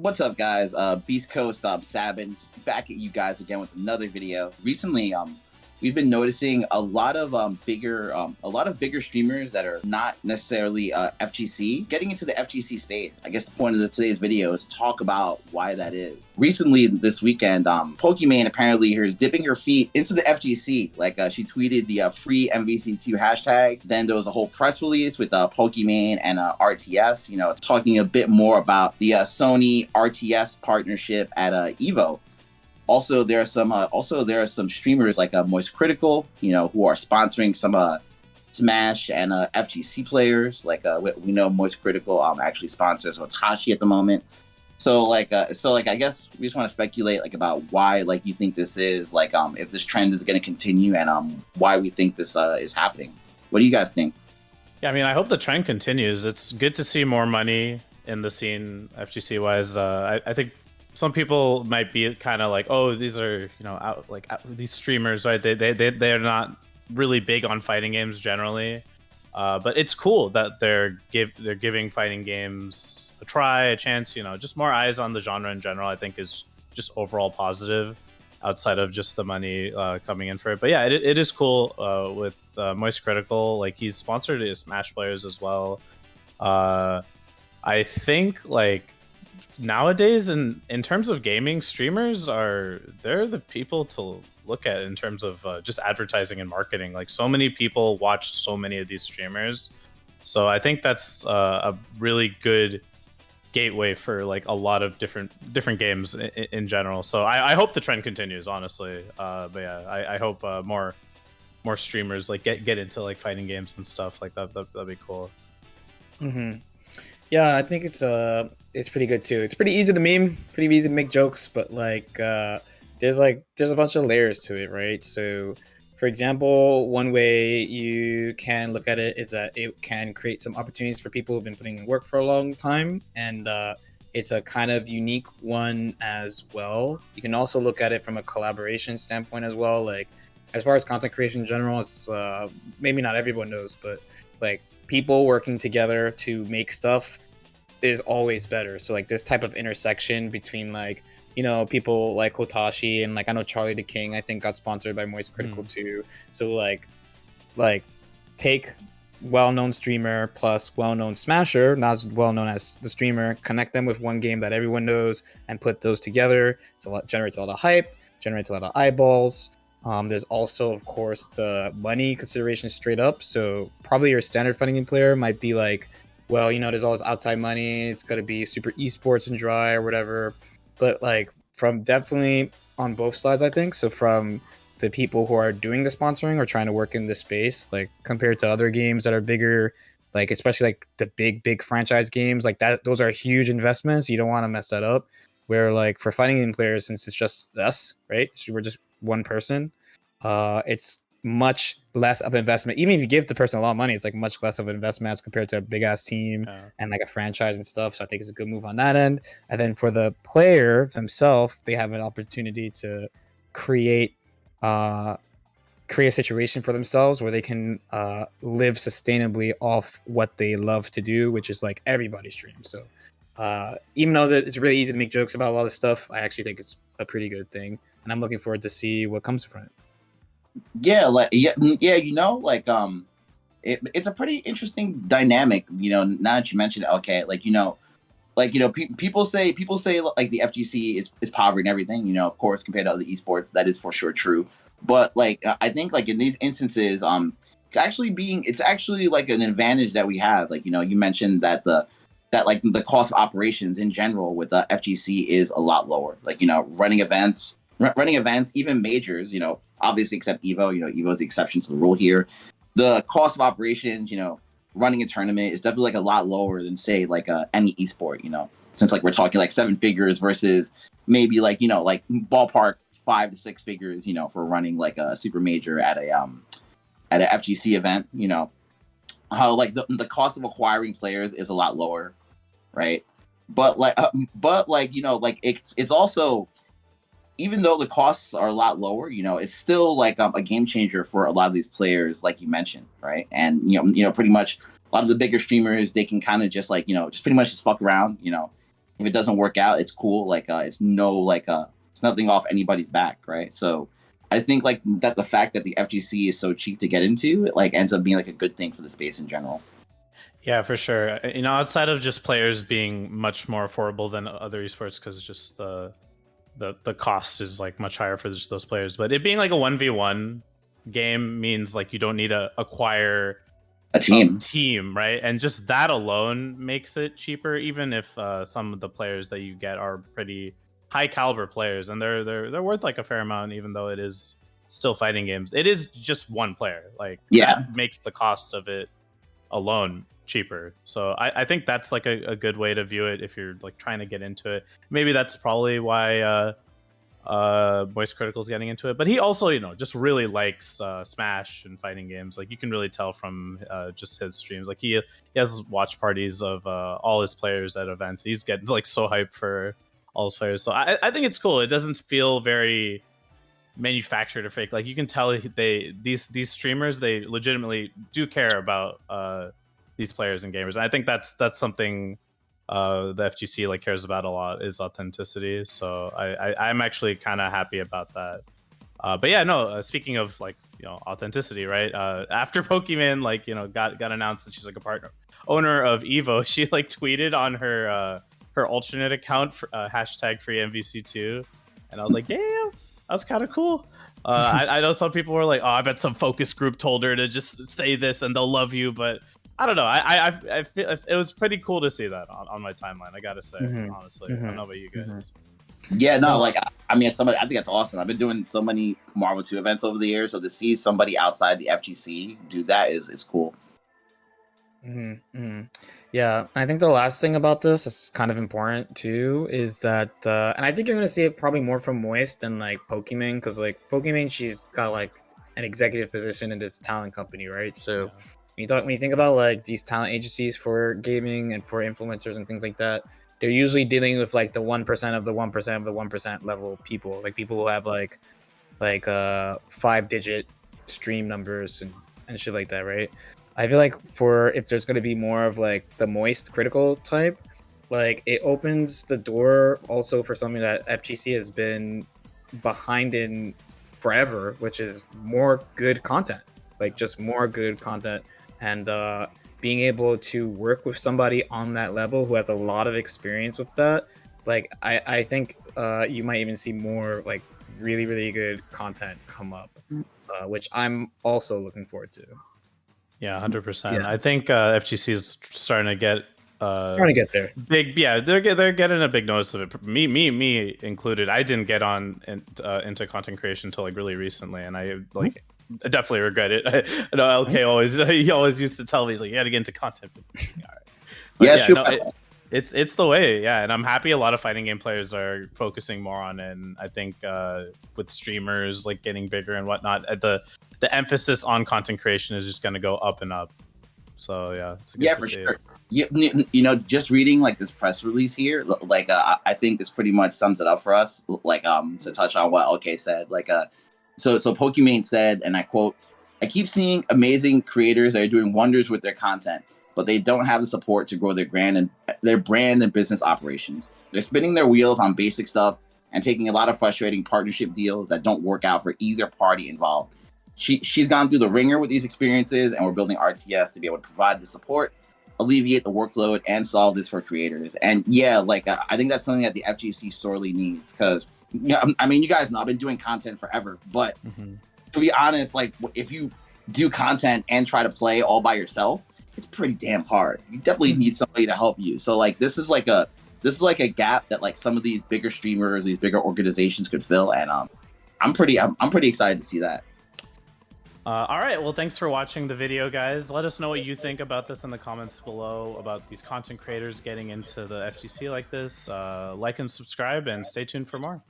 What's up, guys? Beastcoast, Sabin, back at you guys again with another video. Recently, we've been noticing a lot of bigger streamers that are not necessarily FGC getting into the FGC space. I guess the point of today's video is to talk about why that is. Recently, this weekend, ApologyMan apparently is dipping her feet into the FGC. She tweeted the free MVC2 hashtag. Then there was a whole press release with ApologyMan and RTS, talking a bit more about the Sony RTS partnership at Evo. Also, there are some streamers like Moist Critical, who are sponsoring some Smash and FGC players. We know Moist Critical actually sponsors Otashi at the moment. So I guess we just want to speculate about why you think this is if this trend is going to continue and why we think this is happening. What do you guys think? Yeah, I mean, I hope the trend continues. It's good to see more money in the scene, FGC wise. I think some people might be kind of like, oh, these are these streamers, right? They're not really big on fighting games generally, but it's cool that they're giving fighting games a try, a chance. Just more eyes on the genre in general, I think, is just overall positive, outside of just the money coming in for it. But yeah, it is cool with Moist Critical. He's sponsored his Smash players as well. I think nowadays in terms of gaming, streamers they're the people to look at in terms of just advertising and marketing. So many people watch so many of these streamers, so I think that's a really good gateway for a lot of different games in general. So I hope the trend continues, honestly. But yeah, I hope more streamers get into fighting games and stuff like that. That'd be cool. Yeah, I think it's pretty good too. It's pretty easy to meme, pretty easy to make jokes, but there's a bunch of layers to it, right? So, for example, one way you can look at it is that it can create some opportunities for people who've been putting in work for a long time, and it's a kind of unique one as well. You can also look at it from a collaboration standpoint as well. As far as content creation in general, it's maybe not everyone knows, but people working together to make stuff is always better. So this type of intersection between people like Hotashi and I know Charlie the King, I think, got sponsored by Moist Critical too. So take well-known streamer plus well-known smasher, not as well-known as the streamer, connect them with one game that everyone knows and put those together. Generates a lot of hype, generates a lot of eyeballs. There's also, of course, the money consideration straight up. So probably your standard fighting game player might be there's all this outside money. It's going to be super esports and dry or whatever. But from definitely on both sides, I think. So from the people who are doing the sponsoring or trying to work in this space, compared to other games that are bigger, especially the big franchise games that, those are huge investments. You don't want to mess that up. Where for fighting game players, since it's just us, right? So we're just one person. It's much less of an investment. Even if you give the person a lot of money, it's much less of an investment as compared to a big ass team and a franchise and stuff. So I think it's a good move on that end. And then for the player themselves, they have an opportunity to create a situation for themselves where they can live sustainably off what they love to do, which is everybody streams. So even though that it's really easy to make jokes about all this stuff, I actually think it's a pretty good thing, and I'm looking forward to see what comes from it. Yeah, it's a pretty interesting dynamic. Now that you mentioned it, okay, people say the FGC is poverty and everything. Of course, compared to other esports, that is for sure true. But I think in these instances, it's actually an advantage that we have. You mentioned that the cost of operations in general with the FGC is a lot lower. Running events, even majors, obviously except Evo, Evo is the exception to the rule here. The cost of operations, running a tournament is definitely a lot lower than say any esport, since we're talking 7 figures versus maybe ballpark 5 to 6 figures, for running a super major at a FGC event, how the cost of acquiring players is a lot lower, right? But it's also, even though the costs are a lot lower, it's still a game changer for a lot of these players, like you mentioned, right? And pretty much a lot of the bigger streamers, they can kind of just just pretty much just fuck around, if it doesn't work out, it's cool. Like it's it's nothing off anybody's back, right? So I think like that the fact that the FGC is so cheap to get into, it like ends up being like a good thing for the space in general. Yeah, for sure. You know, outside of just players being much more affordable than other esports, because just the cost is like much higher for just those players. But it being like a 1v1 game means like you don't need to acquire A team. team, right? And just that alone makes it cheaper, even if some of the players that you get are pretty high caliber players, and they're worth like a fair amount, even though it is still fighting games. It is just one player, like that makes the cost of it alone cheaper. So I think that's like a good way to view it if you're like trying to get into it. Maybe that's probably why Moist Critical's getting into it, but he also, you know, just really likes Smash and fighting games. Like you can really tell from just his streams. Like he has watch parties of all his players at events. He's getting like so hyped for all his players. So I think it's cool. It doesn't feel very manufactured or fake. Like you can tell these streamers, they legitimately do care about these players and gamers. And I think that's something the FGC like cares about a lot, is authenticity. So I'm actually kind of happy about that. But yeah, no. Speaking of like, you know, authenticity, right? After Pokemon like, you know, got announced that she's like a partner owner of Evo, she like tweeted on her her alternate account for, hashtag free MVC2, and I was like, damn, that's kind of cool. I know some people were like, oh, I bet some focus group told her to just say this and they'll love you, but I don't know. I feel it was pretty cool to see that on my timeline. I gotta say, honestly, I don't know about you guys. Yeah, no, like I mean, I think that's awesome. I've been doing so many Marvel 2 events over the years, so to see somebody outside the FGC do that is cool. Yeah, I think the last thing about this is kind of important too, is that, and I think you're gonna see it probably more from Moist than like Pokemon, because like Pokemon, she's got like an executive position in this talent company, right? So when you think about like these talent agencies for gaming and for influencers and things like that, they're usually dealing with like the 1% of the 1% of the 1% level people, like people who have like 5-digit stream numbers and shit like that, right? I feel like if there's going to be more of like the Moist Critical type, like it opens the door also for something that FGC has been behind in forever, which is more good content, like just more good content, and being able to work with somebody on that level who has a lot of experience with that. Like I think you might even see more like really, really good content come up, which I'm also looking forward to. Yeah, 100%. I think FGC is starting to get there. Big, yeah, they're getting a big notice of it. Me included. I didn't get on into content creation until like really recently, and I like I definitely regret it. I know LK he always used to tell me, he's like, you got to get into content. All right. But no, it's the way, yeah. And I'm happy a lot of fighting game players are focusing more on it. And I think with streamers like getting bigger and whatnot, the emphasis on content creation is just going to go up and up. So yeah, it's for sure. You know, just reading like this press release here, like I think this pretty much sums it up for us. Like to touch on what LK said, like so Pokemon said, and I quote, "I keep seeing amazing creators that are doing wonders with their content, but they don't have the support to grow their brand and business operations. They're spinning their wheels on basic stuff and taking a lot of frustrating partnership deals that don't work out for either party involved. She's gone through the ringer with these experiences, and we're building RTS to be able to provide the support, alleviate the workload, and solve this for creators." And yeah, like I think that's something that the FGC sorely needs, because I mean, you guys know I've been doing content forever, but to be honest, like if you do content and try to play all by yourself, it's pretty damn hard. You definitely need somebody to help you. So like this is like a gap that like some of these bigger streamers, these bigger organizations could fill, and I'm pretty excited to see that. All right, well, thanks for watching the video, guys. Let us know what you think about this in the comments below, about these content creators getting into the FGC like this. Like and subscribe, and stay tuned for more.